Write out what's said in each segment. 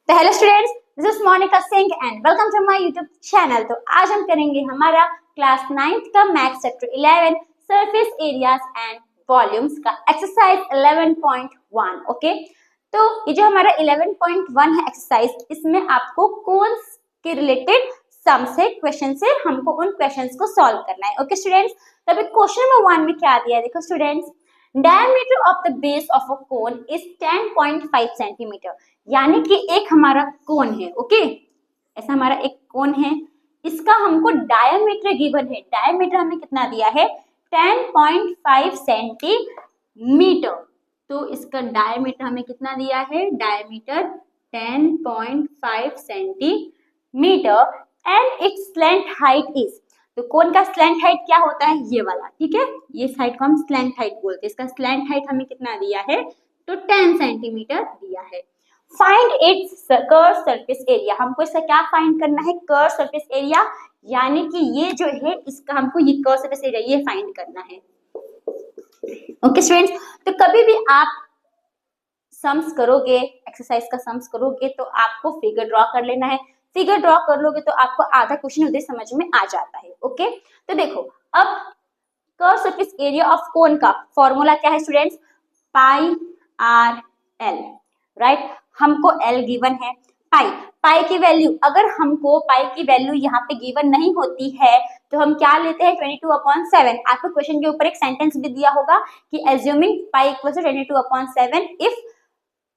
तो hello students, this is Monika Singh and welcome to my YouTube channel. तो आज हम करेंगे हमारा क्लास 9th का maths chapter 11 surface areas and volumes का एक्सरसाइज 11.1। ओके, तो ये जो हमारा 11.1 है एक्सरसाइज, इसमें आपको कोन्स के रिलेटेड सम्स है क्वेश्चन से, हमको उन क्वेश्चंस को सॉल्व करना है। ओके स्टूडेंट्स, तो अभी क्वेश्चन नंबर 1 में क्या दिया है, देखो students, diameter of the base of a cone is 10.5 centimetre. यानी कि एक हमारा कोन है, ओके, ऐसा हमारा एक कोन है, इसका हमको डायमीटर गिवन है। डायमीटर हमें कितना दिया है, 10.5 सेंटीमीटर। तो इसका डायमीटर हमें कितना दिया है, diameter 10.5 centimetre and it's slant height is, तो कोन का स्लैंट हाइट क्या होता है, ये वाला, ठीक है, ये हाइट को हम स्लैंट हाइट बोलते हैं। इसका स्लैंट हाइट हमें कितना दिया है, तो 10 सेंटीमीटर दिया है। Find its curve surface area, हमको इसका क्या फाइंड करना है, कर्व सरफेस एरिया, यानी कि ये जो है इसका हमको ये कर्व सरफेस एरिया ये फाइंड करना है। ओके स्टूडेंट्स, तो कभी भी आप सम्स करोगे, एक्सरसाइज का सम्स करोगे, तो आपको फिगर ड्रॉ कर लेना है। फिगर ड्रॉ कर लोगे तो आपको आधा क्वेश्चन उधर समझ में आ जाता है। ओके, तो देखो अब कर्व सरफेस एरिया ऑफ कोन का फॉर्मूला क्या है स्टूडेंट्स, पाई आर एल, राइट। हमको एल गिवन है, पाई की वैल्यू, अगर हमको पाई की वैल्यू यहाँ पे गिवन नहीं होती है तो हम क्या लेते हैं, 22/7। आपको क्वेश्चन के ऊपर एक सेंटेंस भी दिया होगा कि assuming pi equals to 22/7 if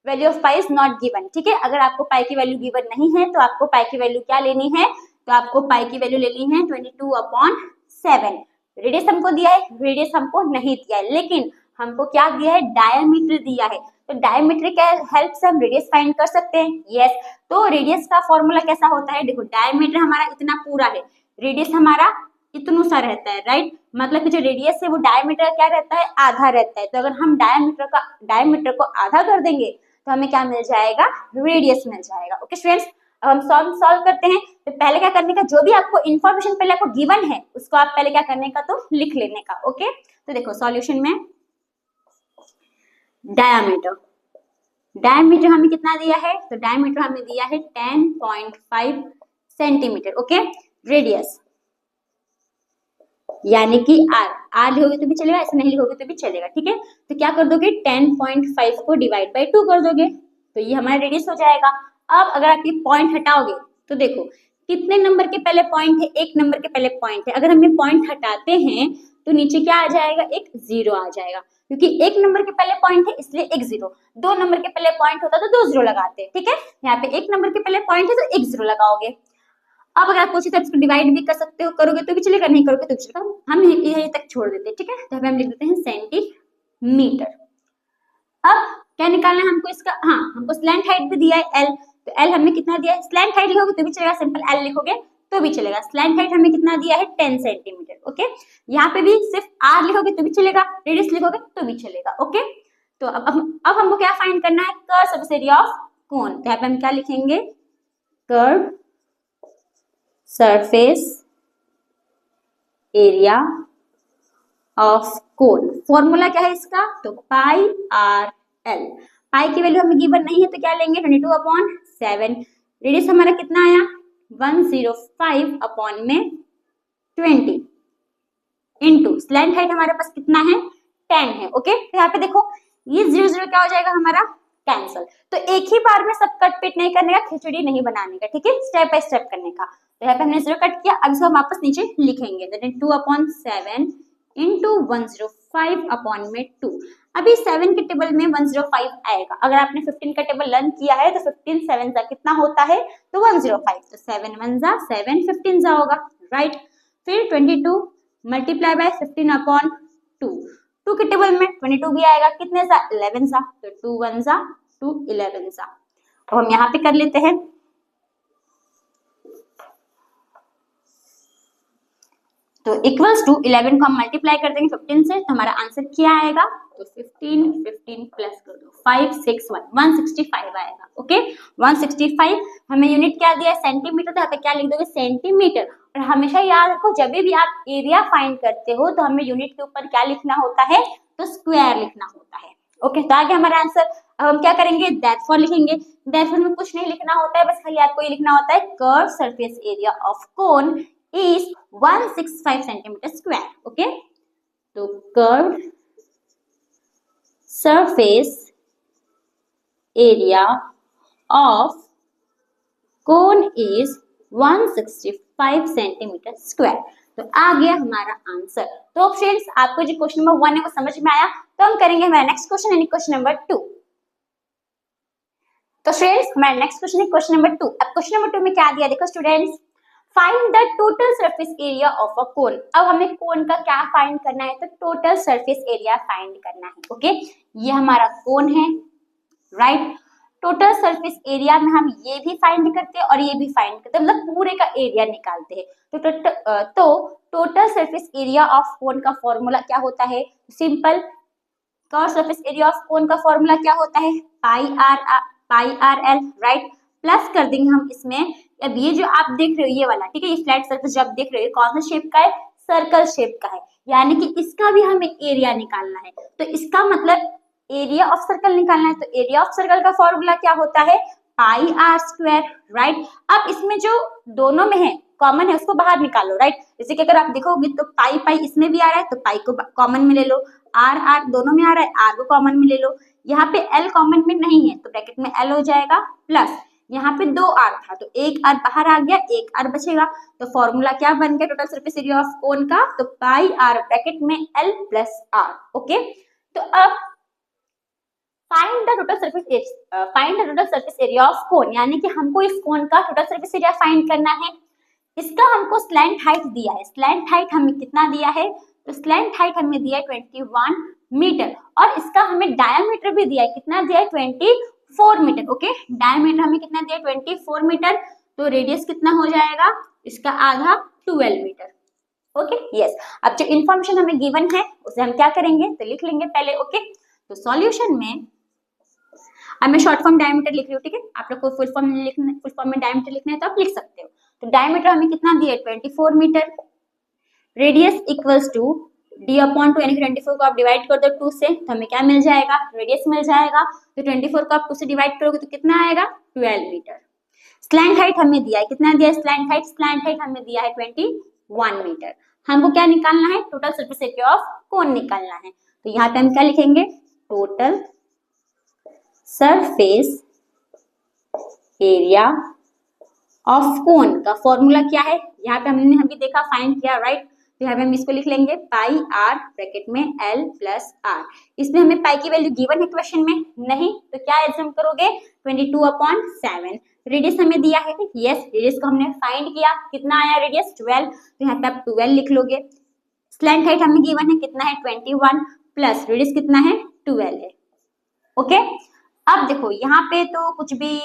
value of pi is not given, ठीक है। अगर आपको पाई की वैल्यू गिवन नहीं है तो आपको पाई की वैल्यू क्या लेनी है, तो आपको पाई की वैल्यू लेनी है 22/7। रेडियस हमको दिया है, रेडियस हमको नहीं दिया है, लेकिन हमको क्या दिया है, डायमीटर दिया है। तो डायमीटर के हेल्प से हम रेडियस फाइंड कर सकते हैं। यस, तो रेडियस का फॉर्मूला कैसा होता है, देखो डायमीटर हमारा इतना पूरा है, रेडियस हमारा इतना सा रहता है, राइट। मतलब कि जो रेडियस है वो डायमीटर क्या रहता है, आधा रहता है। तो अगर हम डायमीटर को आधा कर देंगे तो हमें क्या मिल जाएगा, रेडियस मिल जाएगा। ओके स्टूडेंट्स, अब हम सॉल्व करते हैं। तो पहले क्या करने का, जो भी आपको इन्फॉर्मेशन पहले आपको गिवन है उसको आप पहले क्या करने का, तो लिख लेने का। ओके, तो देखो सॉल्यूशन में डायमीटर हमें कितना दिया है, तो डायमीटर हमें दिया है 10.5 सेंटीमीटर। ओके, रेडियस यानी कि आर लिखोगे तो भी चलेगा, ऐसे नहीं लिखोगे तो भी चलेगा, ठीक है। तो क्या कर दोगे, 10.5 को डिवाइड बाई 2 कर दोगे, तो ये हमारा रेडियस हो जाएगा। अब अगर आप ये पॉइंट हटाओगे तो देखो कितने नंबर के पहले पॉइंट है, एक नंबर के पहले पॉइंट है। अगर हम ये पॉइंट हटाते हैं तो नीचे क्या आ जाएगा, एक जीरो आ जाएगा, क्योंकि एक नंबर के पहले पॉइंट है इसलिए एक जीरो। दो नंबर के पहले पॉइंट होता तो 2 जीरो लगाते, ठीक है। यहाँ पे एक नंबर के पहले पॉइंट है तो एक जीरो लगाओगे। अब अगर आप पूछे तो इसको डिवाइड भी कर सकते हो, करोगे तो भी चलेगा, नहीं करोगे तो भी चलेगा। हम यही तक छोड़ देते हैं, ठीक है। तो हम लिख देते हैं सेंटीमीटर। अब क्या निकालना है हमको इसका, हाँ हमको स्लैंट हाइट भी दिया है एल, तो एल हमें कितना दिया है, स्लैंट हाइट लिखोगे तो भी चलेगा, सिंपल एल लिखोगे तो भी चलेगा। स्लैंट हाइट हमें कितना दिया है, 10 सेंटीमीटर। ओके, यहाँ पे भी सिर्फ आर लिखोगे तो भी चलेगा, रेडियस लिखोगे तो भी चलेगा। ओके, तो अब हमको क्या फाइंड करना है, कर्व सरफेस एरिया ऑफ कोन। तो यहाँ पे हम क्या लिखेंगे, curve surface area of cone. Formula क्या है इसका, तो पाई आर एल। पाई की वैल्यू हमें गिवन नहीं है तो क्या लेंगे, 22/7। रेडियस हमारा कितना आया, 105/20 इनटू स्लैंट हाइट हमारे पास कितना है, 10 है। ओके, तो यहाँ पे देखो ये 0 0 क्या हो जाएगा हमारा, कैंसल। तो एक ही बार में सब कट पिट नहीं करने का, खिचड़ी नहीं बनाने का, ठीक है, स्टेप बाय स्टेप करने का। तो यहाँ पे हमने 0 कट किया, अब इसको हम वापस नीचे लिखेंगे, 2/7 इंटू 105/2। अभी 7 के टेबल में 105 आएगा। अगर आपने 15 का टेबल लर्न किया है तो 15 7 जा कितना होता है, तो 105। तो 7 1 जा 7, 15 जा होगा, राइट। फिर 22 मल्टीप्लाई बाय 15/2, 2 के टेबल में 22 भी आएगा, कितने जा, 11 जा, तो 2 1 जा 2 11 जा। तो हम यहाँ पे कर लेते हैं, तो इक्वल्स टू 11 को हम मल्टीप्लाई कर देंगे 15 से, तो हमारा आंसर क्या आएगा, तो 15 प्लस कर दो 5 6 1 165 आएगा। ओके, 165 हमें यूनिट क्या दिया है, सेंटीमीटर, तो यहाँ पे क्या लिख दोगे, सेंटीमीटर। और हमेशा याद रखो जब भी आप एरिया फाइंड करते हो तो हमें यूनिट के ऊपर क्या लिखना होता है, तो स्क्वायर लिखना होता है। ओके, तो आगे हमारा आंसर अब हम क्या करेंगे, देयरफॉर लिखेंगे। देयरफॉर में कुछ नहीं लिखना होता है, बस खाली आपको ये लिखना होता है curve surface area of cone is 165 centimetre square. Okay, तो curve surface area of cone is 165 centimetre square. तो आ गया हमारा आंसर। तो फ्रेंड्स, आपको जो क्वेश्चन नंबर 1 है वो समझ में आया, तो हम करेंगे हमारा नेक्स्ट क्वेश्चन यानी क्वेश्चन नंबर 2। तो फ्रेंड्स, हमारा नेक्स्ट क्वेश्चन है क्वेश्चन नंबर 2। अब क्वेश्चन नंबर 2 में क्या दिया, देखो students, find the total surface area of a cone. अब हमें कोन का क्या फाइंड करना है, तो टोटल सरफेस एरिया फाइंड करना है। ओके, ये हमारा कोन है, राइट। टोटल सरफेस एरिया में हम ये भी फाइंड करते हैं और ये भी फाइंड करते हैं, मतलब पूरे का एरिया निकालते हैं। तो टोटल सरफेस एरिया ऑफ कोन का फॉर्मूला क्या होता है, simple. Curve surface area of कोन का फॉर्मूला क्या होता है, पाई आर एल, राइट। प्लस कर देंगे हम इसमें, अब ये जो आप देख रहे हो ये वाला, ठीक है, ये फ्लैट सरफेस जो आप देख रहे हो कौन सा शेप का है, सर्कल शेप का है, यानी कि इसका भी हमें एरिया निकालना है। तो इसका मतलब एरिया ऑफ सर्कल निकालना है, तो एरिया ऑफ सर्कल का फॉर्मूला क्या होता है, पाई आर स्क्वायर, राइट। अब इसमें जो दोनों में है कॉमन है उसको बाहर निकालो, राइट। जैसे कि अगर आप देखोगे तो पाई पाई इसमें भी आ रहा है, तो पाई को कॉमन में ले लो, आर आर दोनों में आ रहा है, आर को कॉमन में ले लो। यहाँ पे एल कॉमन में नहीं है तो ब्रैकेट में एल हो जाएगा, प्लस यहाँ पे 2 आर था तो 1 आर बाहर आ गया, 1 आर बचेगा। तो फॉर्मूला क्या बन गया टोटल सरफेस एरिया ऑफ कोन का, तो पाई आर ब्रैकेट में एल प्लस आर। ओके, तो अब find the total surface area of कोन, यानी कि हमको इस कोन का टोटल सरफेस एरिया फाइंड करना है। इसका हमको स्लैंट हाइट दिया है, स्लैंट हाइट हमें कितना दिया है, तो स्लैंट हाइट हमें दिया है 21 मीटर, और इसका हमें डायमीटर भी दिया है, कितना दिया है 24 मीटर। ओके, डायमीटर हमें कितना दिया है 24 मीटर, तो रेडियस कितना हो जाएगा इसका आधा 12 मीटर। Okay, yes. अब जो इन्फॉर्मेशन हमें गिवन है उसे हम क्या करेंगे, तो लिख लेंगे पहले। ओके, तो सॉल्यूशन में अब मैं शॉर्ट फॉर्म डायमीटर लिख रही हूँ, ठीक है। आप लोग को फुल फॉर्म में डायमीटर लिखना है तो आप लिख सकते हो। तो डायमीटर हमें कितना दिया है 24 metre, radius equals to d upon 2, यानी कि 24 को आप डिवाइड कर दो 2 से तो हमें क्या मिल जाएगा, रेडियस मिल जाएगा। तो 24 को आप 2 से डिवाइड करोगे तो कितना आएगा 12 मीटर। स्लैंट हाइट हमें दिया है, कितना दिया है स्लैंट हाइट हमें दिया है 21 मीटर। हमको क्या निकालना है, टोटल सरफेस एरिया ऑफ कोन निकालना है। तो यहाँ पे हम क्या लिखेंगे, टोटल सरफेस एरिया ऑफ कोन का फॉर्मूला क्या है, यहाँ पे हमने अभी देखा फाइंड किया, राइट। तो यहाँ पे हम इसको लिख लेंगे पाई आर ब्रैकेट में एल प्लस आर। इसमें हमें पाई की वैल्यू गिवन है क्वेश्चन में नहीं, तो क्या एज्यूम करोगे 22/7। रेडियस हमें दिया है, यस, रेडियस को हमने फाइंड किया, कितना आया रेडियस 12, तो यहाँ पे आप 12 लिख लोगे। स्लैंट हाइट हमें गिवन है कितना है 21 प्लस रेडियस कितना है 12 है। ओके, अब देखो यहाँ पे तो कुछ भी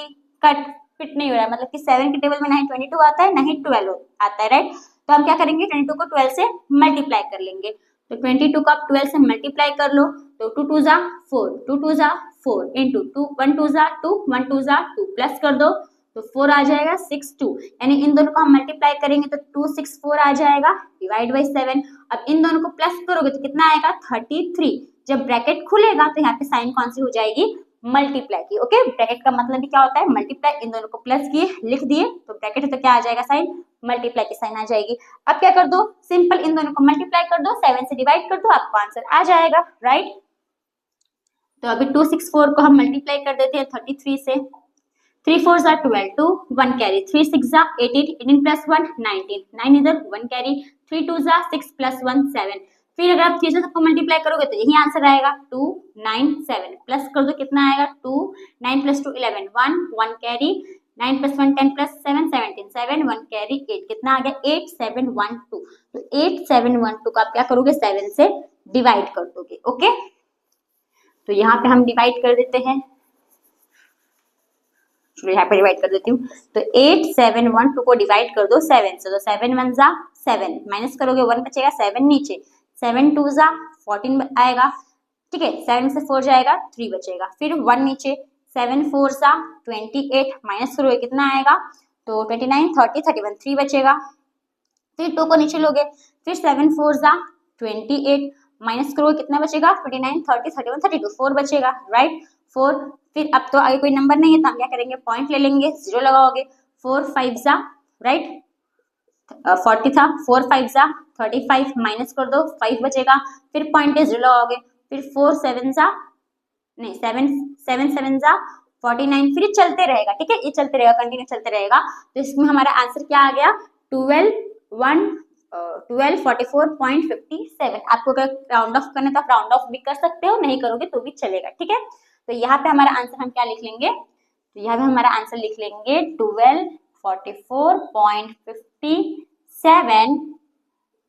कट फिट नहीं हो रहा है, मतलब कि 7 के टेबल में ना ही 22 आता है ना ही 12 आता है, राइट। तो हम क्या करेंगे 22 को 12 से मल्टीप्लाई कर लेंगे। तो 22 को आप 12 से मल्टीप्लाई कर लो, तो 2 2 जा 4, 2 2 जा 4 इंटू 2 1 2 जा 2 1 2 जा 2 प्लस कर दो तो 4 आ जाएगा 6 2, यानी इन दोनों को हम मल्टीप्लाई करेंगे तो 2 6 4 आ जाएगा डिवाइड बाई 7। अब इन दोनों को प्लस करोगे तो कितना आएगा 33। जब ब्रैकेट खुलेगा तो यहाँ पे साइन कौन सी हो जाएगी, मल्टीप्लाई की। ओके, ब्रैकेट का मतलब भी क्या होता है मल्टीप्लाई, इन दोनों को प्लस किए लिख दिए तो ब्रैकेट है तो क्या आ जाएगा साइन, मल्टीप्लाई की साइन आ जाएगी। अब क्या कर दो, सिंपल इन दोनों को मल्टीप्लाई कर दो, 7 से डिवाइड कर दो, आपको आंसर आ जाएगा, राइट। तो अभी 2 6 4 को हम मल्टीप्लाई कर देते हैं 33 से, 3 4 जा 12, 2 1 कैरी, 3 6 जा 18, 18 प्लस 1 19, 9 इधर 1 कैरी, 3 2 जा 6 प्लस 1 7। फिर अगर आप 3 से सबको मल्टीप्लाई करोगे तो यही आंसर आएगा 2 9 7, प्लस कर दो कितना आएगा 2 9 plus 2 11 1 1 carry, 9 plus 1 10 plus 7 17 7 1 carry 8, कितना आ गया 8 7 1 2। तो 8 7 1 2 का आप क्या करोगे 7 से डिवाइड कर दोगे। ओके, तो यहाँ पे हम डिवाइड कर देते हैं, यहाँ पे डिवाइड कर देती हूँ। तो 8 7 1 2 को डिवाइड कर दो 7 से, तो 7 1 जा 7, माइनस करोगे 1 बचेगा 7 नीचे, 7 2 जा 14 आएगा, ठीक है। 7 से 4 जाएगा 3 बचेगा, फिर 1 नीचे, 7 4 जा 28, माइनस करोगे कितना आएगा तो 29 30 31 3 बचेगा, फिर 2 को नीचे लोगे, फिर 7 4 जा 28, माइनस करोगे कितना बचेगा 29 30 31 32 4 बचेगा, राइट। 4, फिर अब तो आगे कोई नंबर नहीं है तो हम क्या करेंगे, पॉइंट ले लेंगे, 0 लगाओगे, 4 5 जा, राइट 40 था, 4 5 जा 35, माइनस कर दो 5 बचेगा, फिर पॉइंट पे 0 लगाओगे, फिर 4 7 जा, नहीं 7 7 जा 49, फिर ये चलते रहेगा, ठीक है, ये चलते रहेगा, कंटिन्यू चलते रहेगा। तो इसमें हमारा आंसर क्या आ गया, 1244.57। आपको अगर राउंड ऑफ करना तो आप राउंड ऑफ भी कर सकते हो, नहीं करोगे तो भी चलेगा, ठीक है। तो यहाँ पे हमारा आंसर हम क्या लिख लेंगे, तो यहाँ पे हमारा आंसर लिख लेंगे 1244.57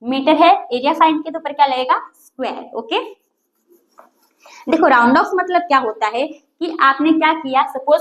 मीटर है। एरिया फाइंड के तो ऊपर क्या लगेगा, स्क्वायर, ओके। देखो राउंड ऑफ मतलब क्या होता है कि आपने क्या किया, सपोज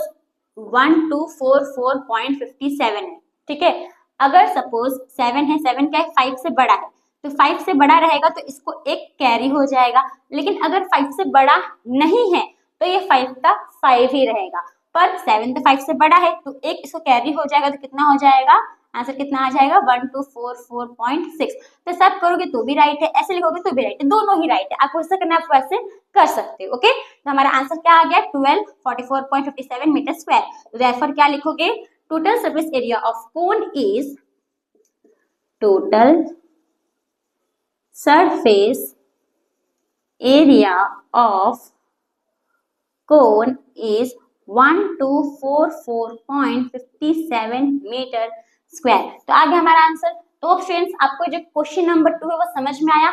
1244.57 है, ठीक है, अगर सपोज 7 है, 7 क्या है, 5 से बड़ा है, तो 5 से बड़ा रहेगा तो इसको एक कैरी हो जाएगा, लेकिन अगर 5 से बड़ा नहीं है तो ये 5 का 5 ही रहेगा, पर 7 तो 5 से बड़ा है तो एक इसको कैरी हो जाएगा, तो कितना हो जाएगा, आंसर कितना आ जाएगा 1244.6। तो सब करोगे तो भी राइट है, ऐसे लिखोगे तो भी राइट है, दोनों ही राइट है, आपको ऐसा करना है आप वैसे कर सकते हो, ओके। तो हमारा आंसर क्या आ गया 1244.57 मीटर स्क्वायर। तो देयरफॉर क्या लिखोगे, total surface area of cone is, total surface area of cone is 1244.57 metre square. तो आ गया हमारा आंसर। तो फ्रेंड्स आपको जो क्वेश्चन नंबर 2 है वो समझ में आया।